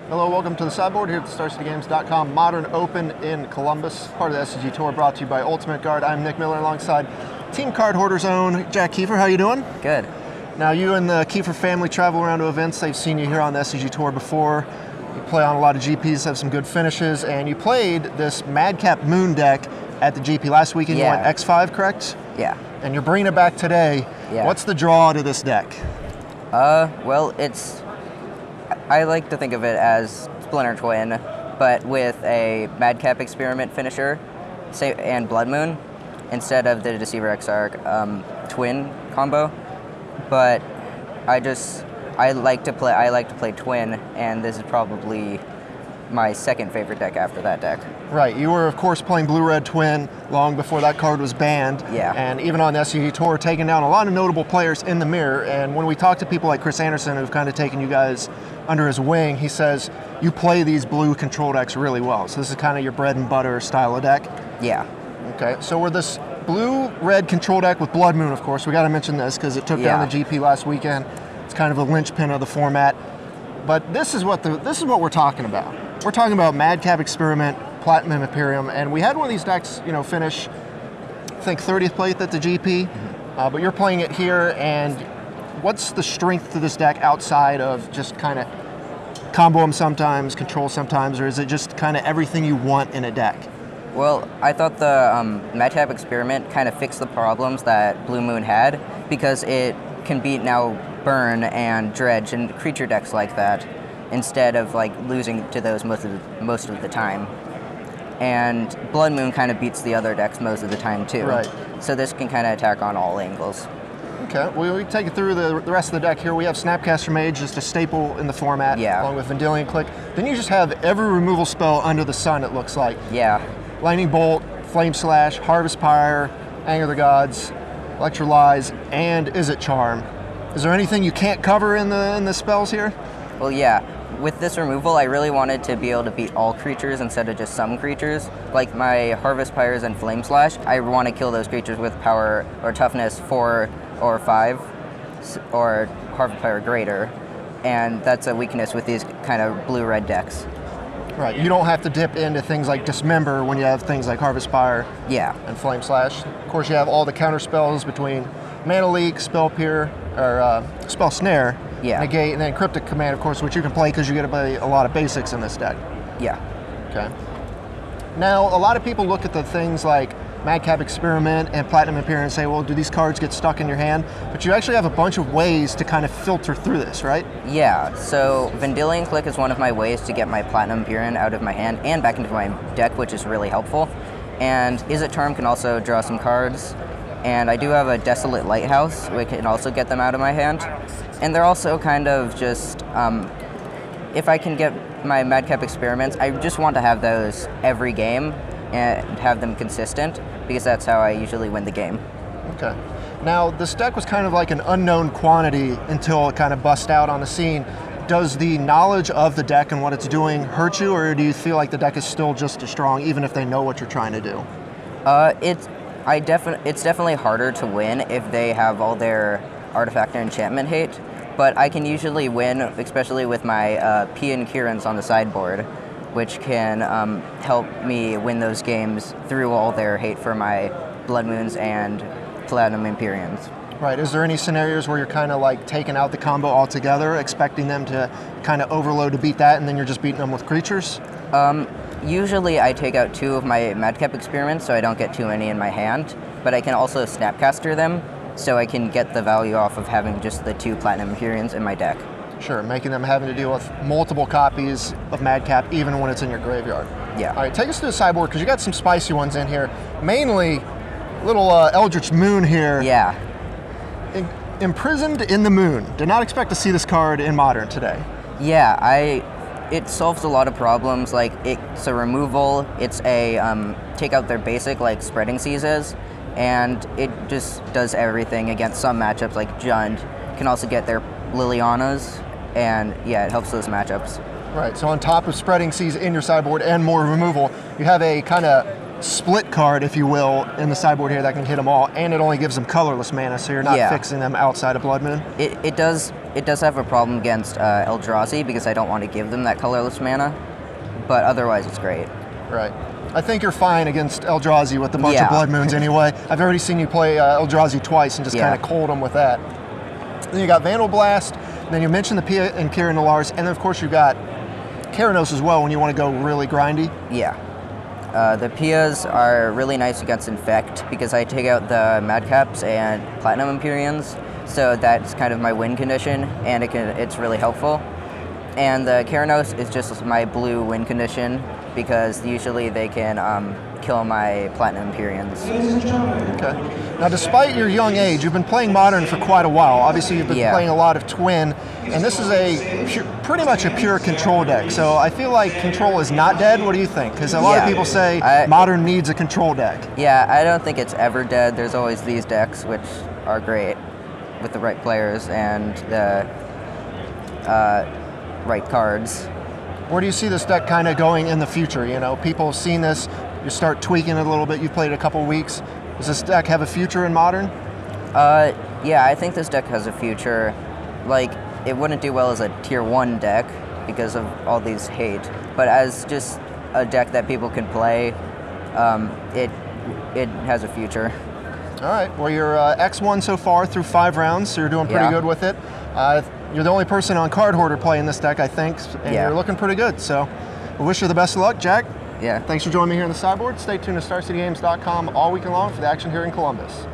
Hello, welcome to the sideboard here at the StarCityGames.com Modern Open in Columbus, part of the SCG Tour, brought to you by Ultimate Guard. I'm Nick Miller alongside Team Card Hoarder's own Jack Kiefer. How you doing? Good. Now, you and the Kiefer family travel around to events. They've seen you here on the SCG Tour before. You play on a lot of GPs, have some good finishes, and you played this Madcap Moon deck at the GP last weekend. Yeah. You went X5, correct? Yeah. And you're bringing it back today. Yeah. What's the draw to this deck? Well, I like to think of it as Splinter Twin, but with a Madcap Experiment finisher and Blood Moon instead of the Deceiver Exarch Twin combo. But I like to play Twin, and this is probably my second favorite deck after that deck. Right, you were of course playing Blue-Red Twin long before that card was banned. Yeah. And even on the SCG Tour, taking down a lot of notable players in the mirror. And when we talk to people like Chris Anderson, who've kind of taken you guys under his wing, he says you play these blue control decks really well. So this is kind of your bread and butter style of deck. Yeah. Okay, so we're this blue-red control deck with Blood Moon, of course. We got to mention this because it took down the GP last weekend. It's kind of a linchpin of the format. But this is what we're talking about. We're talking about Madcap Experiment, Platinum Imperium, and we had one of these decks, finish, I think 30th place at the GP, but you're playing it here, and what's the strength to this deck outside of just kind of combo them sometimes, control sometimes, or is it just kind of everything you want in a deck? Well, I thought the Madcap Experiment kind of fixed the problems that Blue Moon had, because it can beat now Burn and Dredge and creature decks like that, instead of losing to those most of the time. And Blood Moon kind of beats the other decks most of the time too. Right. So this can kind of attack on all angles. Okay, well, we take it through the rest of the deck here. We have Snapcaster Mage, just a staple in the format, along with Vendilion Click. Then you just have every removal spell under the sun, it looks like. Yeah. Lightning Bolt, Flame Slash, Harvest Pyre, Anger the Gods, Electrolyze, and Izzet Charm. Is there anything you can't cover in the spells here? Well, yeah. With this removal, I really wanted to be able to beat all creatures instead of just some creatures. Like my Harvest Pyres and Flame Slash, I want to kill those creatures with power or toughness 4 or 5, or Harvest Pyre greater. And that's a weakness with these kind of blue-red decks. Right, you don't have to dip into things like Dismember when you have things like Harvest Pyre and Flame Slash. Of course, you have all the counter spells between Mana Leak, Spell Peer, or Spell Snare, Negate, and then Cryptic Command, of course, which you can play because you get to play a lot of basics in this deck. Yeah. Okay. Now, a lot of people look at the things like Madcap Experiment and Platinum Imperium and say, well, do these cards get stuck in your hand? But you actually have a bunch of ways to kind of filter through this, right? Yeah, so Vendilion Click is one of my ways to get my Platinum Imperium out of my hand and back into my deck, which is really helpful. And Izzet Charm can also draw some cards. And I do have a Desolate Lighthouse, which can also get them out of my hand. And they're also kind of just, if I can get my Madcap Experiments, I just want to have those every game and have them consistent, because that's how I usually win the game. Okay. Now, this deck was kind of like an unknown quantity until it kind of bust out on the scene. Does the knowledge of the deck and what it's doing hurt you, or do you feel like the deck is still just as strong, even if they know what you're trying to do? It's definitely harder to win if they have all their artifact or enchantment hate, but I can usually win, especially with my P and Kirans on the sideboard, which can help me win those games through all their hate for my Blood Moons and Platinum Imperiums. Right, is there any scenarios where you're kind of like taking out the combo altogether, expecting them to kind of overload to beat that, and then you're just beating them with creatures? Usually I take out 2 of my Madcap Experiments so I don't get too many in my hand, but I can also Snapcaster them so I can get the value off of having just the 2 Platinum Imperiums in my deck. Sure, making them having to deal with multiple copies of Madcap even when it's in your graveyard. Yeah. All right, take us to the sideboard because you got some spicy ones in here. Mainly little Eldritch Moon here. Yeah. Imprisoned in the Moon. Did not expect to see this card in Modern today. Yeah, it solves a lot of problems. Like, it's a removal, it's a take out their basic like Spreading Seas, and it just does everything against some matchups like Jund. Can also get their Lilianas, and yeah, it helps those matchups. Right, so on top of Spreading Seas in your sideboard and more removal, you have a kind of split card, if you will, in the sideboard here that can hit them all, and it only gives them colorless mana, so you're not fixing them outside of Blood Moon. It does have a problem against Eldrazi because I don't want to give them that colorless mana, but otherwise it's great. Right. I think you're fine against Eldrazi with a bunch of Blood Moons anyway. I've already seen you play Eldrazi twice and just kind of cold them with that. Then you got Vandal Blast, then you mentioned the Pia and Kieran Nalars, and then of course you've got Keranos as well when you want to go really grindy. Yeah. The Pias are really nice against Infect because I take out the Madcaps and Platinum Empyreans, so that's kind of my win condition, and it's really helpful. And the Keranos is just my blue win condition because usually they can kill my Platinum Empyreans. Okay. Now, despite your young age, you've been playing Modern for quite a while. Obviously, you've been playing a lot of Twin, and this is pretty much a pure control deck. So I feel like control is not dead. What do you think? Because a lot of people say Modern needs a control deck. Yeah, I don't think it's ever dead. There's always these decks, which are great with the right players and the right cards. Where do you see this deck kind of going in the future? You know, people have seen this, you start tweaking it a little bit, you've played it a couple weeks. Does this deck have a future in Modern? Yeah, I think this deck has a future. Like, it wouldn't do well as a tier 1 deck because of all these hate, but as just a deck that people can play, it has a future. All right, well, you're X1 so far through 5 rounds, so you're doing pretty good with it. You're the only person on Card Hoarder playing this deck, I think, and you're looking pretty good. So we wish you the best of luck, Jack. Yeah. Thanks for joining me here on the sideboard. Stay tuned to StarCityGames.com all weekend long for the action here in Columbus.